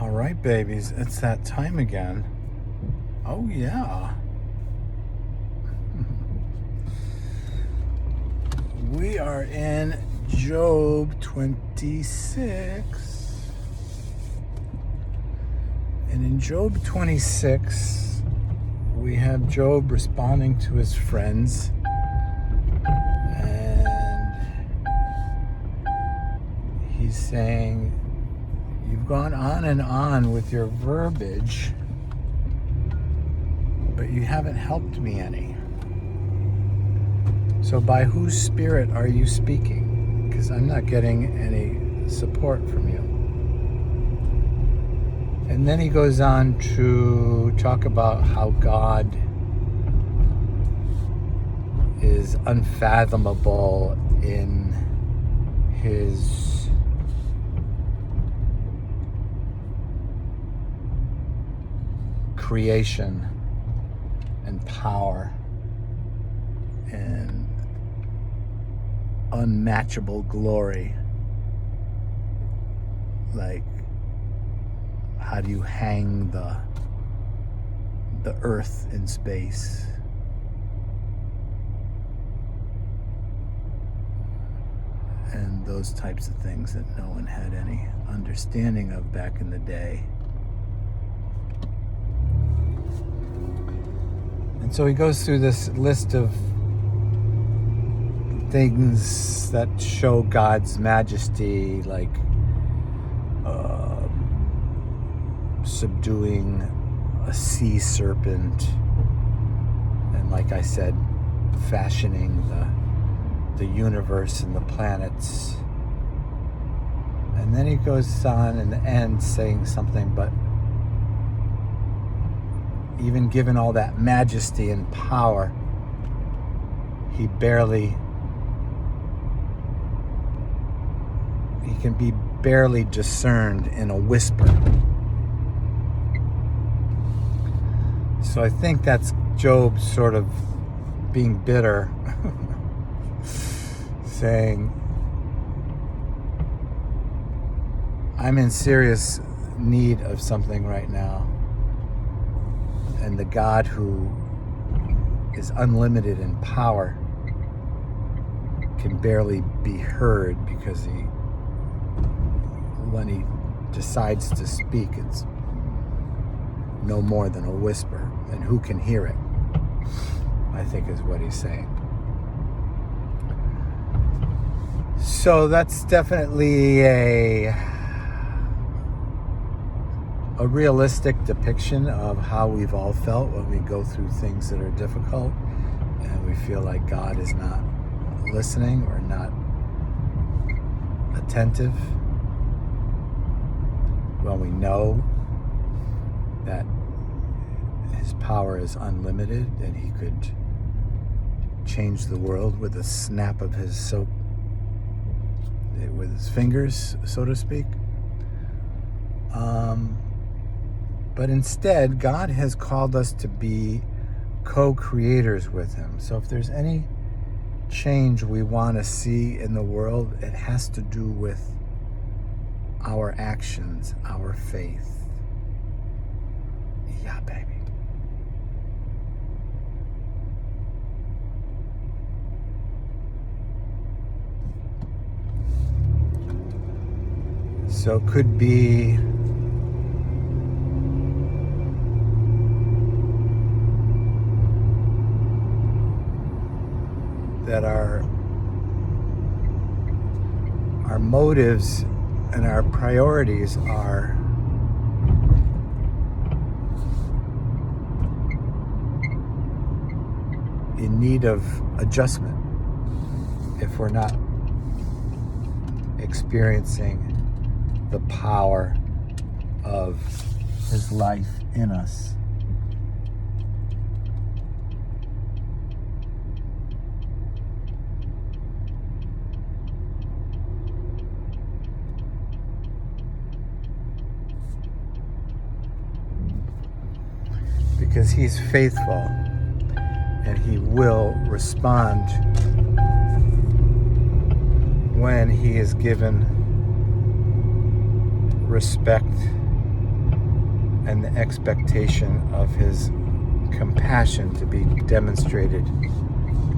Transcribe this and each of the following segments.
All right, babies, it's that time again. Oh, yeah. We are in Job 26. And in Job 26, we have Job responding to his friends. And he's saying, "You've gone on and on with your verbiage, but you haven't helped me any. So by whose spirit are you speaking? Because I'm not getting any support from you." And then he goes on to talk about how God is unfathomable in his creation and power and unmatchable glory. Like, how do you hang the earth in space? And those types of things that no one had any understanding of back in the day. And so he goes through this list of things that show God's majesty, like subduing a sea serpent, and like I said, fashioning the universe and the planets. And then he goes on in the end saying something, but even given all that majesty and power, he can be barely discerned in a whisper. So I think that's Job sort of being bitter, saying, I'm in serious need of something right now. And the God who is unlimited in power can barely be heard, because when he decides to speak, it's no more than a whisper. And who can hear it, I think, is what he's saying. So that's definitely a realistic depiction of how we've all felt when we go through things that are difficult and we feel like God is not listening or not attentive. When we know that his power is unlimited and he could change the world with a snap of with his fingers, so to speak. But instead, God has called us to be co-creators with him. So if there's any change we want to see in the world, it has to do with our actions, our faith. Yeah, baby. So it could be that our motives and our priorities are in need of adjustment if we're not experiencing the power of his life in us. Because he's faithful and he will respond when he is given respect and the expectation of his compassion to be demonstrated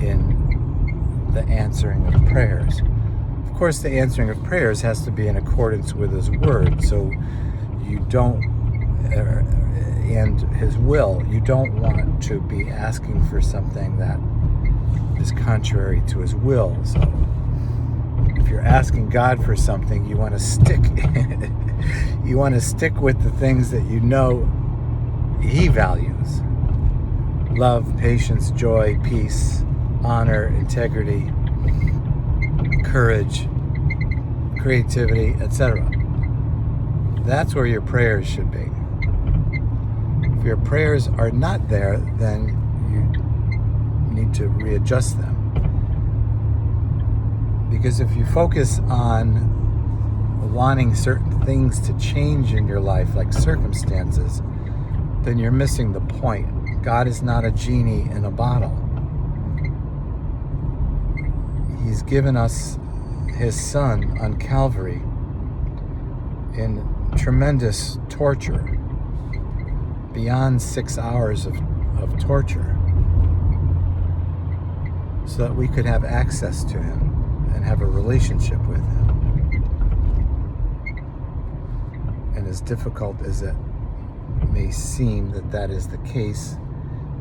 in the answering of prayers. Of course, the answering of prayers has to be in accordance with his word, so you don't, and his will, you don't want to be asking for something that is contrary to his will. So if you're asking God for something, you want to stick you want to stick with the things that you know he values: love, patience, joy, peace, honor, integrity, courage, creativity, etc. That's where your prayers should be. If your prayers are not there, then you need to readjust them. Because if you focus on wanting certain things to change in your life, like circumstances, then you're missing the point. God is not a genie in a bottle. He's given us his son on Calvary in tremendous torture, beyond 6 hours of torture, so that we could have access to him and have a relationship with him. And as difficult as it may seem that is the case,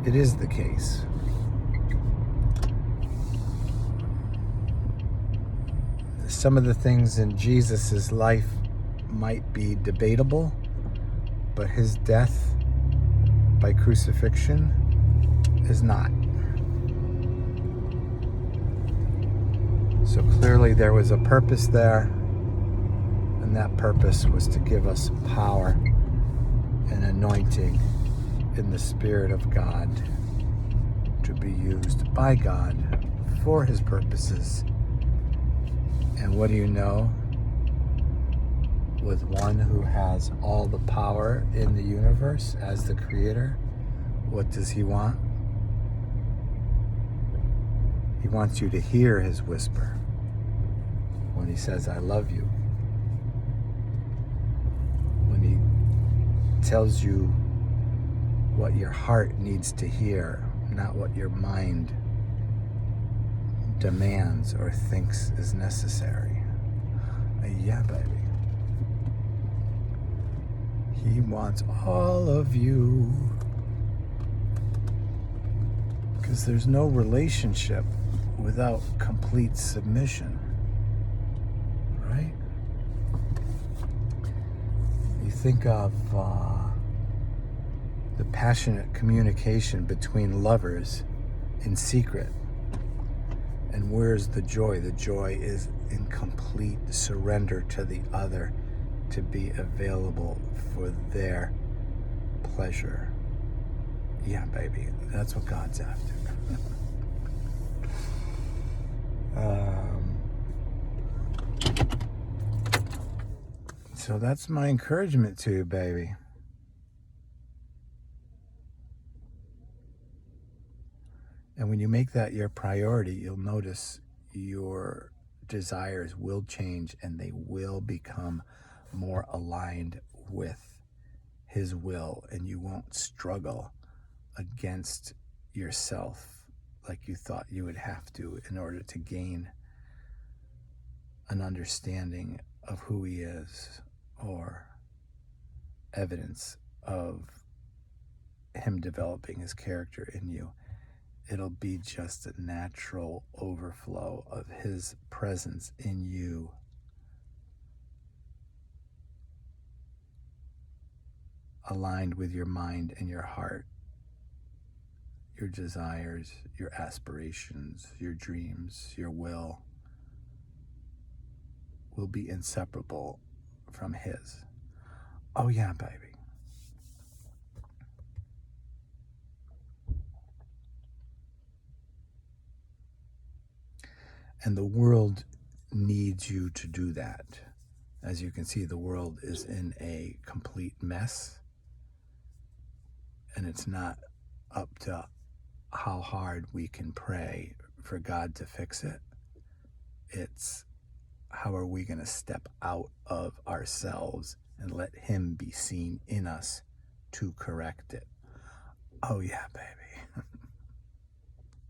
it is the case. Some of the things in Jesus' life might be debatable, but his death by crucifixion is not. So clearly there was a purpose there, and that purpose was to give us power and anointing in the Spirit of God to be used by God for his purposes. And what do you know? With one who has all the power in the universe as the creator, what does he want? He wants you to hear his whisper when he says, I love you. When he tells you what your heart needs to hear, not what your mind demands or thinks is necessary. Yeah, baby. He wants all of you. Because there's no relationship without complete submission. Right? You think of the passionate communication between lovers in secret. And where's the joy? The joy is in complete surrender to the other, to be available for their pleasure. Yeah, baby, that's what God's after. So that's my encouragement to you, baby. And when you make that your priority, you'll notice your desires will change and they will become more aligned with his will, and you won't struggle against yourself like you thought you would have to in order to gain an understanding of who he is or evidence of him developing his character in you. It'll be just a natural overflow of his presence in you. Aligned with your mind and your heart, your desires, your aspirations, your dreams, your will be inseparable from his. Oh yeah, baby. And the world needs you to do that. As you can see, the world is in a complete mess. And it's not up to how hard we can pray for God to fix it. It's how are we going to step out of ourselves and let him be seen in us to correct it. Oh, yeah, baby.